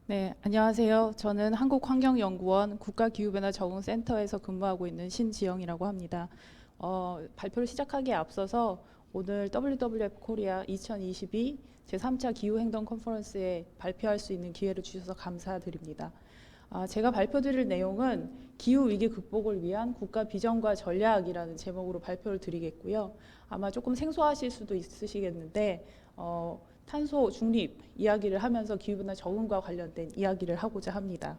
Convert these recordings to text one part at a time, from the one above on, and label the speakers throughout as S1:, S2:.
S1: 네, 안녕하세요. 저는 한국환경연구원 국가기후변화 적응센터에서 근무하고 있는 신지영이라고 합니다. 발표를 시작하기에 앞서서 오늘 WWF 코리아 2022 제3차 기후행동 컨퍼런스에 발표할 수 있는 기회를 주셔서 감사드립니다. 제가 발표드릴 내용은 기후위기 극복을 위한 국가 비전과 전략이라는 제목으로 발표를 드리겠고요. 아마 조금 생소하실 수도 있으시겠는데 탄소 중립 이야기를 하면서 기후변화 적응과 관련된 이야기를 하고자 합니다.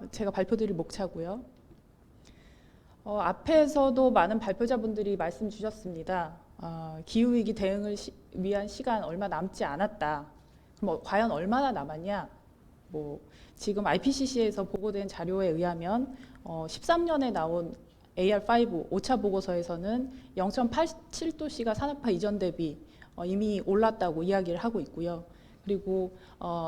S1: 제가 발표드릴 목차고요. 앞에서도 많은 발표자분들이 말씀 주셨습니다. 기후위기 대응을 위한 시간 얼마 남지 않았다. 그럼 과연 얼마나 남았냐? 지금 IPCC에서 보고된 자료에 의하면 13년에 나온 AR5 5차 보고서에서는 0.87도씨가 산업화 이전 대비 이미 올랐다고 이야기를 하고 있고요. 그리고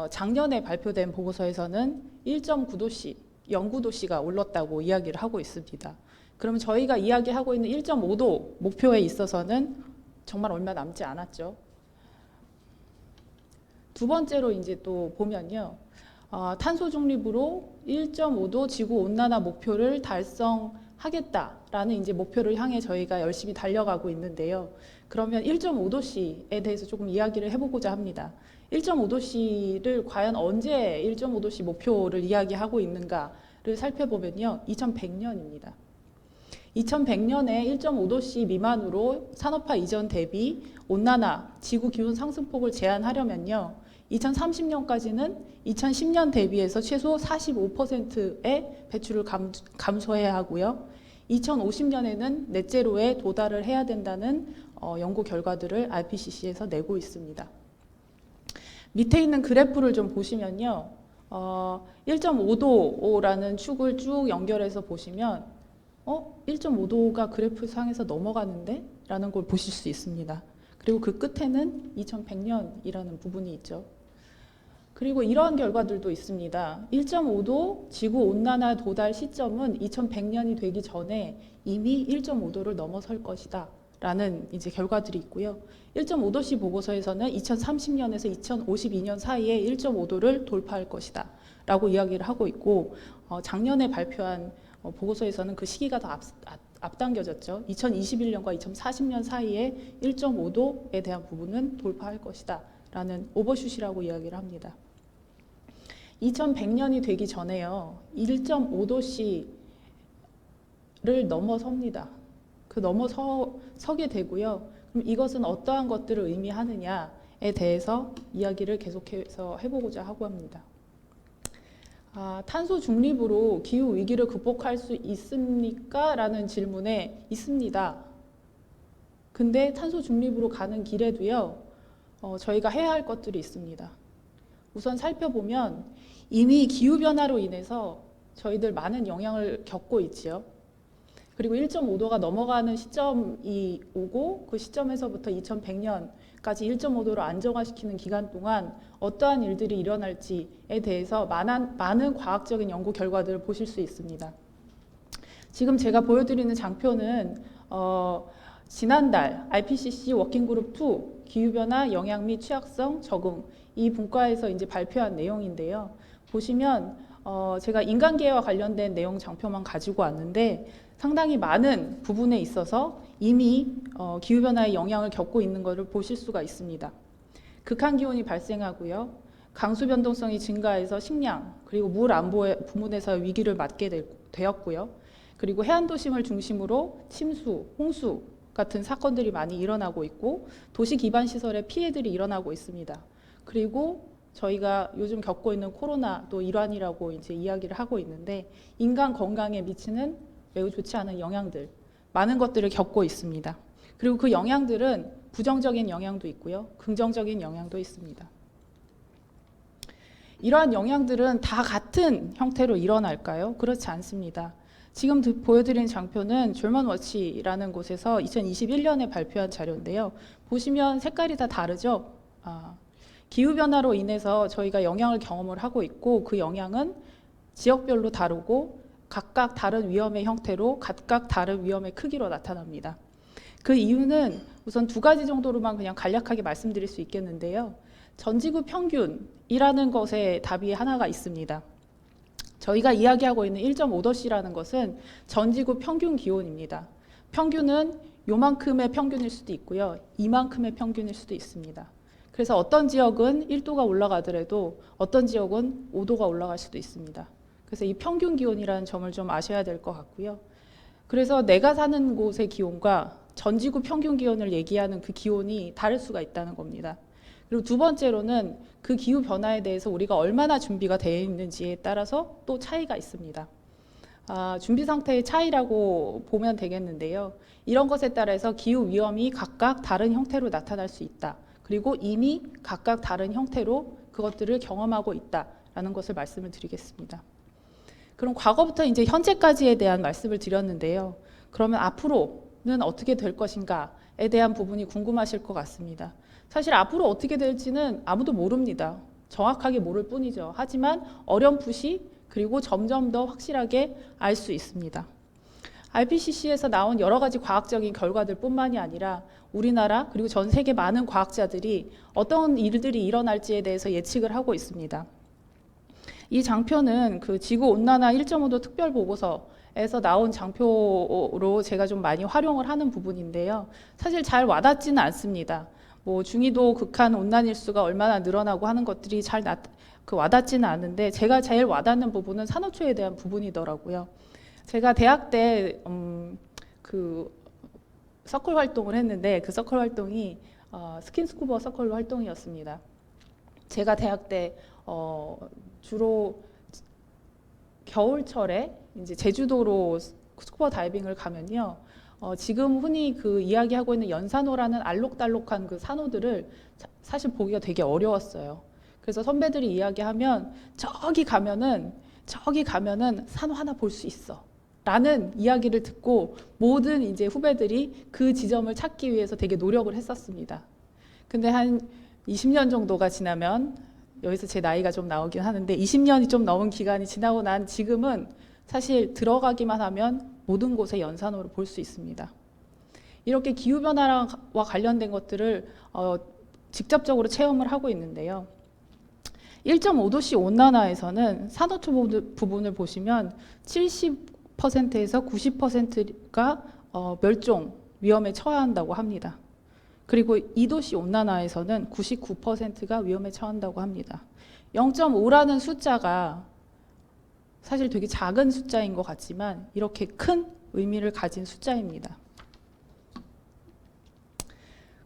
S1: 작년에 발표된 보고서에서는 1.9도씨, 0.9도씨가 올랐다고 이야기를 하고 있습니다. 그러면 저희가 이야기하고 있는 1.5도 목표에 있어서는 정말 얼마 남지 않았죠. 두 번째로 이제 또 보면요. 탄소 중립으로 1.5도 지구 온난화 목표를 달성하겠다라는 이제 목표를 향해 저희가 열심히 달려가고 있는데요. 그러면 1.5도씨에 대해서 조금 이야기를 해보고자 합니다. 1.5도씨를 과연 언제 1.5도씨 목표를 이야기하고 있는가를 살펴보면요. 2100년입니다. 2100년에 1.5도씨 미만으로 산업화 이전 대비 온난화, 지구 기온 상승폭을 제한하려면요. 2030년까지는 2010년 대비해서 최소 45%의 배출을 감소해야 하고요. 2050년에는 넷제로에 도달을 해야 된다는 연구 결과들을 IPCC에서 내고 있습니다. 밑에 있는 그래프를 좀 보시면요. 1.5도라는 축을 쭉 연결해서 보시면 1.5도가 그래프 상에서 넘어가는데? 라는 걸 보실 수 있습니다. 그리고 그 끝에는 2100년이라는 부분이 있죠. 그리고 이러한 결과들도 있습니다. 1.5도 지구 온난화 도달 시점은 2100년이 되기 전에 이미 1.5도를 넘어설 것이다. 라는 이제 결과들이 있고요. 1.5도씨 보고서에서는 2030년에서 2052년 사이에 1.5도를 돌파할 것이다. 라고 이야기를 하고 있고, 작년에 발표한 보고서에서는 그 시기가 더 앞당겨졌죠. 2021년과 2040년 사이에 1.5도에 대한 부분은 돌파할 것이다. 라는 오버슛이라고 이야기를 합니다. 2100년이 되기 전에요. 1.5도씨를 넘어섭니다. 그 넘어서게 되고요. 그럼 이것은 어떠한 것들을 의미하느냐에 대해서 이야기를 계속해서 해보고자 하고 합니다. 탄소 중립으로 기후 위기를 극복할 수 있습니까? 라는 질문에 있습니다. 근데 탄소 중립으로 가는 길에도요, 저희가 해야 할 것들이 있습니다. 우선 살펴보면 이미 기후변화로 인해서 저희들 많은 영향을 겪고 있지요. 그리고 1.5도가 넘어가는 시점이 오고 그 시점에서부터 2100년까지 1.5도로 안정화시키는 기간 동안 어떠한 일들이 일어날지에 대해서 많은 과학적인 연구 결과들을 보실 수 있습니다. 지금 제가 보여드리는 장표는 지난달 IPCC 워킹그룹 2 기후변화 영향 및 취약성 적응 이 분과에서 이제 발표한 내용인데요. 보시면 제가 인간계와 관련된 내용 장표만 가지고 왔는데 상당히 많은 부분에 있어서 이미 기후변화의 영향을 겪고 있는 것을 보실 수가 있습니다. 극한기온이 발생하고요. 강수 변동성이 증가해서 식량 그리고 물 안보 부문에서 위기를 맞게 되었고요. 그리고 해안도심을 중심으로 침수, 홍수 같은 사건들이 많이 일어나고 있고 도시 기반 시설에 피해들이 일어나고 있습니다. 그리고 저희가 요즘 겪고 있는 코로나도 일환이라고 이제 이야기를 하고 있는데 인간 건강에 미치는 매우 좋지 않은 영향들, 많은 것들을 겪고 있습니다. 그리고 그 영향들은 부정적인 영향도 있고요. 긍정적인 영향도 있습니다. 이러한 영향들은 다 같은 형태로 일어날까요? 그렇지 않습니다. 지금 보여드린 장표는 졸먼워치라는 곳에서 2021년에 발표한 자료인데요. 보시면 색깔이 다 다르죠? 기후변화로 인해서 저희가 영향을 경험을 하고 있고 그 영향은 지역별로 다르고 각각 다른 위험의 형태로 각각 다른 위험의 크기로 나타납니다. 그 이유는 우선 두 가지 정도로만 그냥 간략하게 말씀드릴 수 있겠는데요. 전지구 평균이라는 것에 답이 하나가 있습니다. 저희가 이야기하고 있는 1.5도씨라는 것은 전지구 평균 기온입니다. 평균은 요만큼의 평균일 수도 있고요. 이만큼의 평균일 수도 있습니다. 그래서 어떤 지역은 1도가 올라가더라도 어떤 지역은 5도가 올라갈 수도 있습니다. 그래서 이 평균 기온이라는 점을 좀 아셔야 될 것 같고요. 그래서 내가 사는 곳의 기온과 전지구 평균 기온을 얘기하는 그 기온이 다를 수가 있다는 겁니다. 그리고 두 번째로는 그 기후 변화에 대해서 우리가 얼마나 준비가 되어 있는지에 따라서 또 차이가 있습니다. 준비 상태의 차이라고 보면 되겠는데요. 이런 것에 따라서 기후 위험이 각각 다른 형태로 나타날 수 있다. 그리고 이미 각각 다른 형태로 그것들을 경험하고 있다라는 것을 말씀을 드리겠습니다. 그럼 과거부터 이제 현재까지에 대한 말씀을 드렸는데요. 그러면 앞으로는 어떻게 될 것인가에 대한 부분이 궁금하실 것 같습니다. 사실 앞으로 어떻게 될지는 아무도 모릅니다. 정확하게 모를 뿐이죠. 하지만 어렴풋이 그리고 점점 더 확실하게 알 수 있습니다. IPCC에서 나온 여러 가지 과학적인 결과들 뿐만이 아니라 우리나라 그리고 전 세계 많은 과학자들이 어떤 일들이 일어날지에 대해서 예측을 하고 있습니다. 이 장표는 그 지구온난화 1.5도 특별보고서에서 나온 장표로 제가 좀 많이 활용을 하는 부분인데요. 사실 잘 와닿지는 않습니다. 뭐 중위도 극한 온난일수가 얼마나 늘어나고 하는 것들이 잘 와닿지는 않은데 제가 제일 와닿는 부분은 산호초에 대한 부분이더라고요. 제가 대학 때 그 서클 활동을 했는데 그 서클 활동이 스킨스쿠버 서클 활동이었습니다. 제가 대학 때 주로 겨울철에 이제 제주도로 스쿠버 다이빙을 가면요. 지금 흔히 그 이야기하고 있는 연산호라는 알록달록한 그 산호들을 사실 보기가 되게 어려웠어요. 그래서 선배들이 이야기하면 저기 가면은 산호 하나 볼 수 있어. 라는 이야기를 듣고 모든 이제 후배들이 그 지점을 찾기 위해서 되게 노력을 했었습니다. 근데 한 20년 정도가 지나면 여기서 제 나이가 좀 나오긴 하는데 20년이 좀 넘은 기간이 지나고 난 지금은 사실 들어가기만 하면 모든 곳에 연산호를 볼 수 있습니다. 이렇게 기후변화와 관련된 것들을 직접적으로 체험을 하고 있는데요. 1.5도씨 온난화에서는 산호초 부분을 보시면 70%에서 90%가 멸종 위험에 처한다고 합니다. 그리고 2도씨 온난화에서는 99%가 위험에 처한다고 합니다. 0.5라는 숫자가 사실 되게 작은 숫자인 것 같지만 이렇게 큰 의미를 가진 숫자입니다.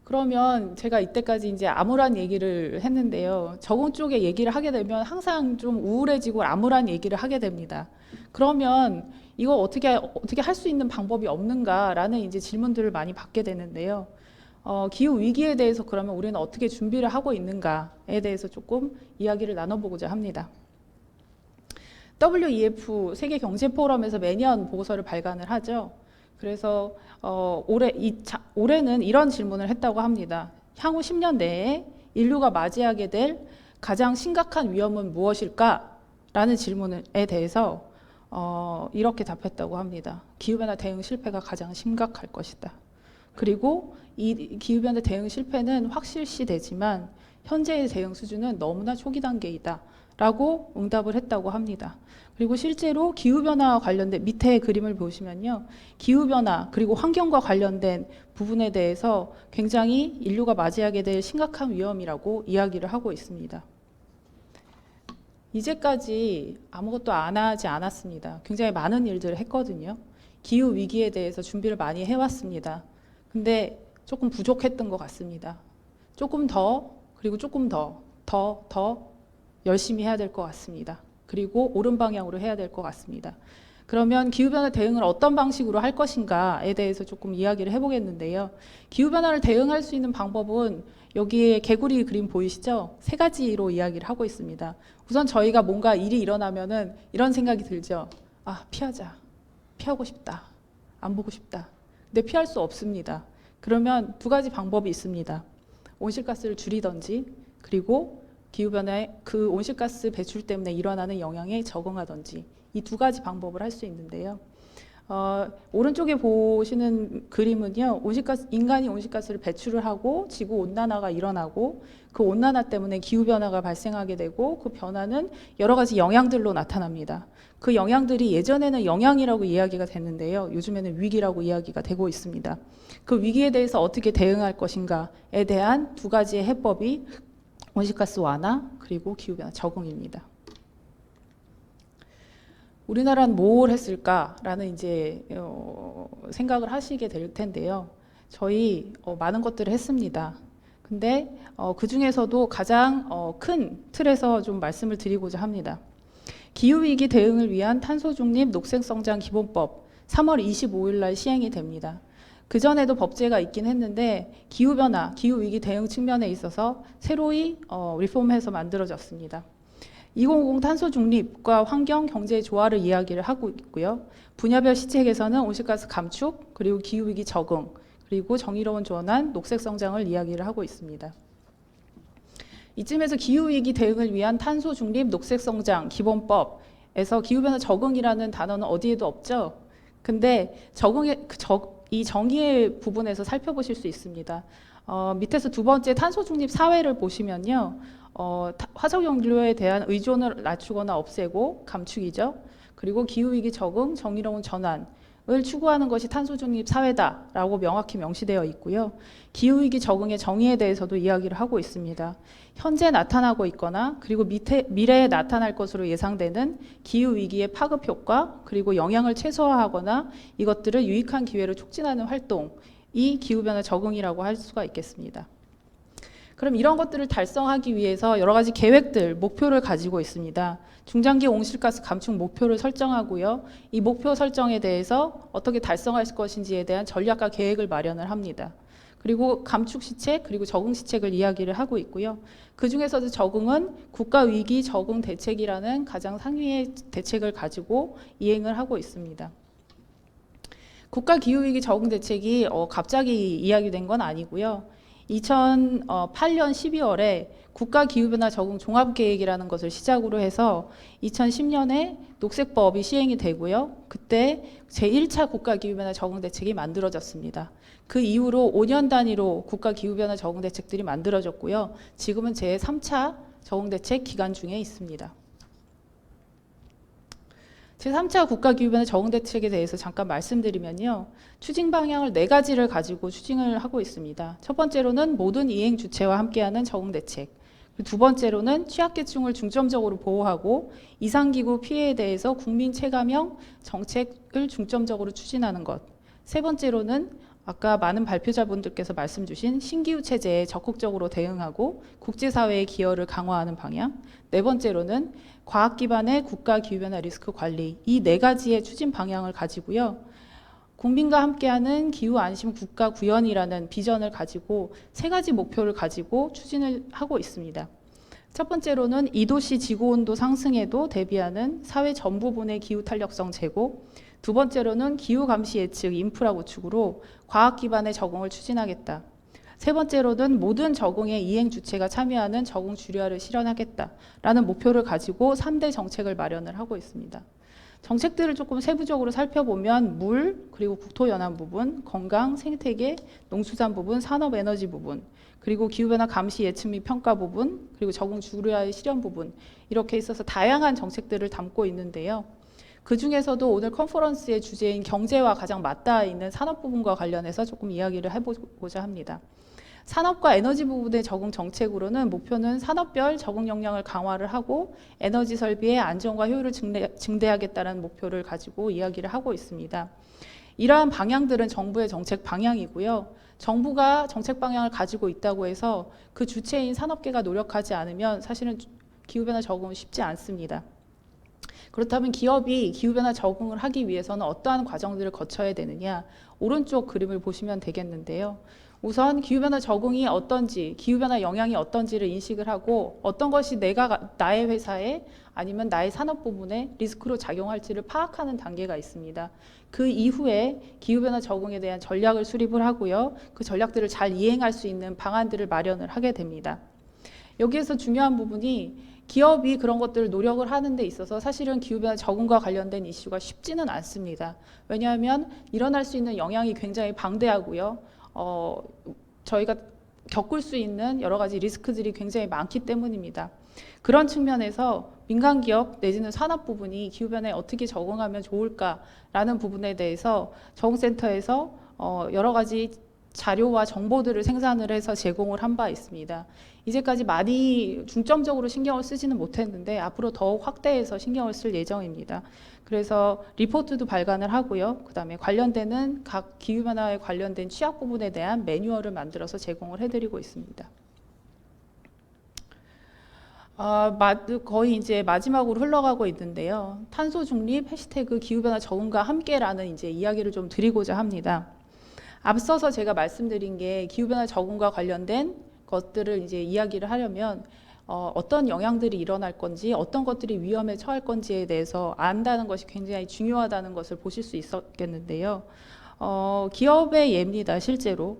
S1: 그러면 제가 이때까지 이제 암울한 얘기를 했는데요. 적응 쪽에 얘기를 하게 되면 항상 좀 우울해지고 암울한 얘기를 하게 됩니다. 그러면 이거 어떻게 할 수 있는 방법이 없는가라는 이제 질문들을 많이 받게 되는데요. 기후 위기에 대해서 그러면 우리는 어떻게 준비를 하고 있는가에 대해서 조금 이야기를 나눠보고자 합니다. WEF 세계 경제 포럼에서 매년 보고서를 발간을 하죠. 그래서 올해는 이런 질문을 했다고 합니다. 향후 10년 내에 인류가 맞이하게 될 가장 심각한 위험은 무엇일까? 라는 질문에 대해서 이렇게 답했다고 합니다. 기후변화 대응 실패가 가장 심각할 것이다. 그리고 이 기후변화 대응 실패는 확실시 되지만 현재의 대응 수준은 너무나 초기 단계이다. 라고 응답을 했다고 합니다. 그리고 실제로 기후변화와 관련된 밑에 그림을 보시면요. 기후변화 그리고 환경과 관련된 부분에 대해서 굉장히 인류가 맞이하게 될 심각한 위험이라고 이야기를 하고 있습니다. 이제까지 아무것도 안 하지 않았습니다. 굉장히 많은 일들을 했거든요. 기후 위기에 대해서 준비를 많이 해왔습니다. 근데 조금 부족했던 것 같습니다. 조금 더 그리고 조금 더 열심히 해야 될 것 같습니다. 그리고 옳은 방향으로 해야 될 것 같습니다. 그러면 기후변화 대응을 어떤 방식으로 할 것인가에 대해서 조금 이야기를 해보겠는데요. 기후변화를 대응할 수 있는 방법은 여기에 개구리 그림 보이시죠? 3가지로 이야기를 하고 있습니다. 우선 저희가 뭔가 일이 일어나면은 이런 생각이 들죠. 피하자. 피하고 싶다. 안 보고 싶다. 근데 피할 수 없습니다. 그러면 2가지 방법이 있습니다. 온실가스를 줄이든지 그리고 기후변화에 그 온실가스 배출 때문에 일어나는 영향에 적응하든지 이 2가지 방법을 할 수 있는데요. 오른쪽에 보시는 그림은요, 인간이 온실가스를 배출을 하고 지구 온난화가 일어나고 그 온난화 때문에 기후 변화가 발생하게 되고 그 변화는 여러 가지 영향들로 나타납니다. 그 영향들이 예전에는 영향이라고 이야기가 됐는데요, 요즘에는 위기라고 이야기가 되고 있습니다. 그 위기에 대해서 어떻게 대응할 것인가에 대한 두 가지의 해법이 온실가스 완화 그리고 기후 변화 적응입니다. 우리나라는 뭘 했을까라는 이제 생각을 하시게 될 텐데요. 저희 많은 것들을 했습니다. 근데 그 중에서도 가장 큰 틀에서 좀 말씀을 드리고자 합니다. 기후위기 대응을 위한 탄소중립 녹색성장 기본법 3월 25일 날 시행이 됩니다. 그전에도 법제가 있긴 했는데 기후변화, 기후위기 대응 측면에 있어서 새로이 리폼해서 만들어졌습니다. 2050 탄소 중립과 환경 경제의 조화를 이야기를 하고 있고요. 분야별 시책에서는 온실가스 감축, 그리고 기후위기 적응, 그리고 정의로운 전환, 녹색 성장을 이야기를 하고 있습니다. 이쯤에서 기후위기 대응을 위한 탄소 중립, 녹색 성장 기본법에서 기후변화 적응이라는 단어는 어디에도 없죠. 근데 이 정의의 부분에서 살펴보실 수 있습니다. 밑에서 두 번째 탄소 중립 사회를 보시면요. 화석연료에 대한 의존을 낮추거나 없애고 감축이죠. 그리고 기후위기 적응, 정의로운 전환을 추구하는 것이 탄소중립 사회다라고 명확히 명시되어 있고요. 기후위기 적응의 정의에 대해서도 이야기를 하고 있습니다. 현재 나타나고 있거나 그리고 미래에 나타날 것으로 예상되는 기후위기의 파급 효과 그리고 영향을 최소화하거나 이것들을 유익한 기회로 촉진하는 활동이 기후변화 적응이라고 할 수가 있겠습니다. 그럼 이런 것들을 달성하기 위해서 여러 가지 계획들, 목표를 가지고 있습니다. 중장기 온실가스 감축 목표를 설정하고요. 이 목표 설정에 대해서 어떻게 달성할 것인지에 대한 전략과 계획을 마련을 합니다. 그리고 감축 시책, 그리고 적응 시책을 이야기를 하고 있고요. 그 중에서도 적응은 국가위기 적응 대책이라는 가장 상위의 대책을 가지고 이행을 하고 있습니다. 국가기후위기 적응 대책이 갑자기 이야기된 건 아니고요. 2008년 12월에 국가기후변화 적응 종합계획이라는 것을 시작으로 해서 2010년에 녹색법이 시행이 되고요. 그때 제1차 국가기후변화 적응 대책이 만들어졌습니다. 그 이후로 5년 단위로 국가기후변화 적응 대책들이 만들어졌고요. 지금은 제3차 적응 대책 기간 중에 있습니다. 제3차 국가기후변화 적응대책에 대해서 잠깐 말씀드리면요. 추진 방향을 4가지를 가지고 추진을 하고 있습니다. 첫 번째로는 모든 이행 주체와 함께하는 적응대책. 두 번째로는 취약계층을 중점적으로 보호하고 이상기후 피해에 대해서 국민 체감형 정책을 중점적으로 추진하는 것. 세 번째로는 아까 많은 발표자분들께서 말씀 주신 신기후 체제에 적극적으로 대응하고 국제사회의 기여를 강화하는 방향. 네 번째로는 과학 기반의 국가 기후변화 리스크 관리. 이 4가지의 추진 방향을 가지고요. 국민과 함께하는 기후 안심 국가 구현이라는 비전을 가지고 3가지 목표를 가지고 추진을 하고 있습니다. 첫 번째로는 2도씨 지구온도 상승에도 대비하는 사회 전 부분의 기후 탄력성 제고, 두 번째로는 기후 감시 예측 인프라 구축으로 과학 기반의 적응을 추진하겠다. 세 번째로는 모든 적응의 이행 주체가 참여하는 적응 주류화를 실현하겠다라는 목표를 가지고 3대 정책을 마련을 하고 있습니다. 정책들을 조금 세부적으로 살펴보면 물, 그리고 국토연안 부분, 건강, 생태계, 농수산 부분, 산업에너지 부분, 그리고 기후변화 감시 예측 및 평가 부분, 그리고 적응 주류화의 실현 부분 이렇게 있어서 다양한 정책들을 담고 있는데요. 그 중에서도 오늘 컨퍼런스의 주제인 경제와 가장 맞닿아 있는 산업 부분과 관련해서 조금 이야기를 해보고자 합니다. 산업과 에너지 부분의 적응 정책으로는 목표는 산업별 적응 역량을 강화를 하고 에너지 설비의 안정과 효율을 증대하겠다는 목표를 가지고 이야기를 하고 있습니다. 이러한 방향들은 정부의 정책 방향이고요. 정부가 정책 방향을 가지고 있다고 해서 그 주체인 산업계가 노력하지 않으면 사실은 기후변화 적응은 쉽지 않습니다. 그렇다면 기업이 기후변화 적응을 하기 위해서는 어떠한 과정들을 거쳐야 되느냐, 오른쪽 그림을 보시면 되겠는데요. 우선 기후변화 적응이 어떤지, 기후변화 영향이 어떤지를 인식을 하고 어떤 것이 나의 회사에 아니면 나의 산업 부분에 리스크로 작용할지를 파악하는 단계가 있습니다. 그 이후에 기후변화 적응에 대한 전략을 수립을 하고요. 그 전략들을 잘 이행할 수 있는 방안들을 마련을 하게 됩니다. 여기에서 중요한 부분이 기업이 그런 것들을 노력을 하는 데 있어서 사실은 기후변화 적응과 관련된 이슈가 쉽지는 않습니다. 왜냐하면 일어날 수 있는 영향이 굉장히 방대하고요. 저희가 겪을 수 있는 여러 가지 리스크들이 굉장히 많기 때문입니다. 그런 측면에서 민간 기업 내지는 산업 부분이 기후변화에 어떻게 적응하면 좋을까라는 부분에 대해서 적응센터에서 여러 가지 자료와 정보들을 생산을 해서 제공을 한 바 있습니다. 이제까지 많이 중점적으로 신경을 쓰지는 못했는데 앞으로 더욱 확대해서 신경을 쓸 예정입니다. 그래서 리포트도 발간을 하고요. 그다음에 관련되는 각 기후변화에 관련된 취약 부분에 대한 매뉴얼을 만들어서 제공을 해드리고 있습니다. 거의 이제 마지막으로 흘러가고 있는데요. 탄소 중립 해시태그 기후변화 적응과 함께라는 이제 이야기를 좀 드리고자 합니다. 앞서서 제가 말씀드린 게 기후변화 적응과 관련된 것들을 이제 이야기를 하려면 어떤 영향들이 일어날 건지 어떤 것들이 위험에 처할 건지에 대해서 안다는 것이 굉장히 중요하다는 것을 보실 수 있었겠는데요. 기업의 예입니다. 실제로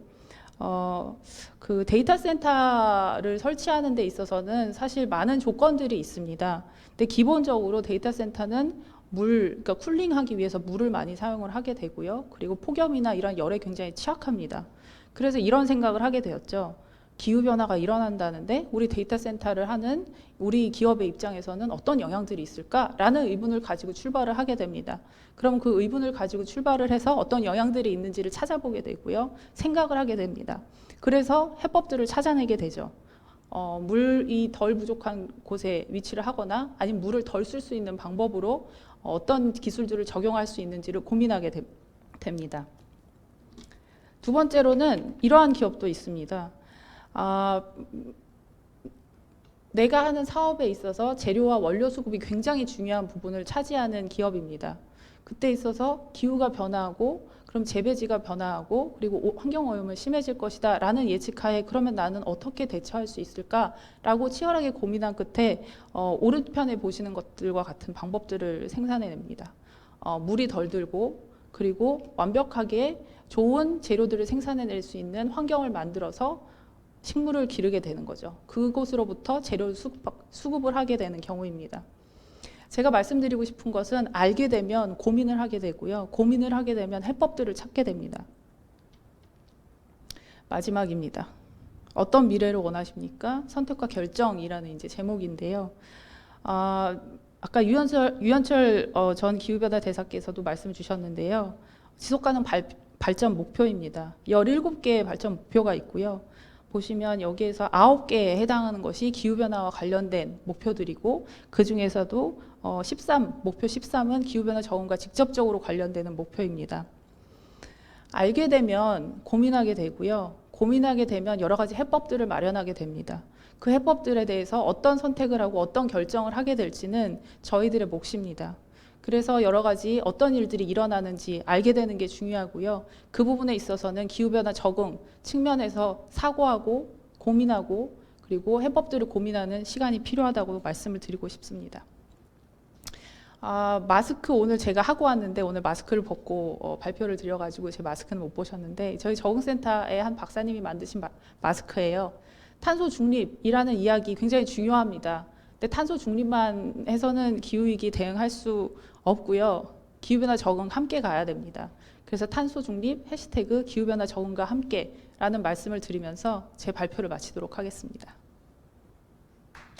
S1: 그 데이터 센터를 설치하는 데 있어서는 사실 많은 조건들이 있습니다. 근데 기본적으로 데이터 센터는 그러니까 쿨링하기 위해서 물을 많이 사용을 하게 되고요. 그리고 폭염이나 이런 열에 굉장히 취약합니다. 그래서 이런 생각을 하게 되었죠. 기후변화가 일어난다는데 우리 데이터 센터를 하는 우리 기업의 입장에서는 어떤 영향들이 있을까라는 의문을 가지고 출발을 하게 됩니다. 그럼 그 의문을 가지고 출발을 해서 어떤 영향들이 있는지를 찾아보게 되고요. 생각을 하게 됩니다. 그래서 해법들을 찾아내게 되죠. 물이 덜 부족한 곳에 위치를 하거나 아니면 물을 덜 쓸 수 있는 방법으로 어떤 기술들을 적용할 수 있는지를 고민하게 됩니다. 두 번째로는 이러한 기업도 있습니다. 내가 하는 사업에 있어서 재료와 원료 수급이 굉장히 중요한 부분을 차지하는 기업입니다. 그때 있어서 기후가 변화하고 그럼 재배지가 변화하고 그리고 환경오염은 심해질 것이다 라는 예측하에 그러면 나는 어떻게 대처할 수 있을까 라고 치열하게 고민한 끝에 오른편에 보시는 것들과 같은 방법들을 생산해냅니다. 물이 덜 들고 그리고 완벽하게 좋은 재료들을 생산해낼 수 있는 환경을 만들어서 식물을 기르게 되는 거죠. 그곳으로부터 재료를 수급을 하게 되는 경우입니다. 제가 말씀드리고 싶은 것은 알게 되면 고민을 하게 되고요. 고민을 하게 되면 해법들을 찾게 됩니다. 마지막입니다. 어떤 미래를 원하십니까? 선택과 결정이라는 이제 제목인데요. 아까 유현철 전 기후변화 대사께서도 말씀 주셨는데요. 지속가능 발전 목표입니다. 17개의 발전 목표가 있고요. 보시면 여기에서 9개에 해당하는 것이 기후변화와 관련된 목표들이고 그 중에서도 목표 13은 기후변화 적응과 직접적으로 관련되는 목표입니다. 알게 되면 고민하게 되고요. 고민하게 되면 여러 가지 해법들을 마련하게 됩니다. 그 해법들에 대해서 어떤 선택을 하고 어떤 결정을 하게 될지는 저희들의 몫입니다. 그래서 여러 가지 어떤 일들이 일어나는지 알게 되는 게 중요하고요. 그 부분에 있어서는 기후변화 적응 측면에서 사고하고 고민하고 그리고 해법들을 고민하는 시간이 필요하다고 말씀을 드리고 싶습니다. 마스크 오늘 제가 하고 왔는데 오늘 마스크를 벗고 발표를 드려가지고 제 마스크는 못 보셨는데 저희 적응센터의 한 박사님이 만드신 마스크예요. 탄소 중립이라는 이야기 굉장히 중요합니다. 근데 탄소 중립만 해서는 기후위기 대응할 수 없고요. 기후변화 적응 함께 가야 됩니다. 그래서 탄소 중립 해시태그 기후변화 적응과 함께라는 말씀을 드리면서 제 발표를 마치도록 하겠습니다.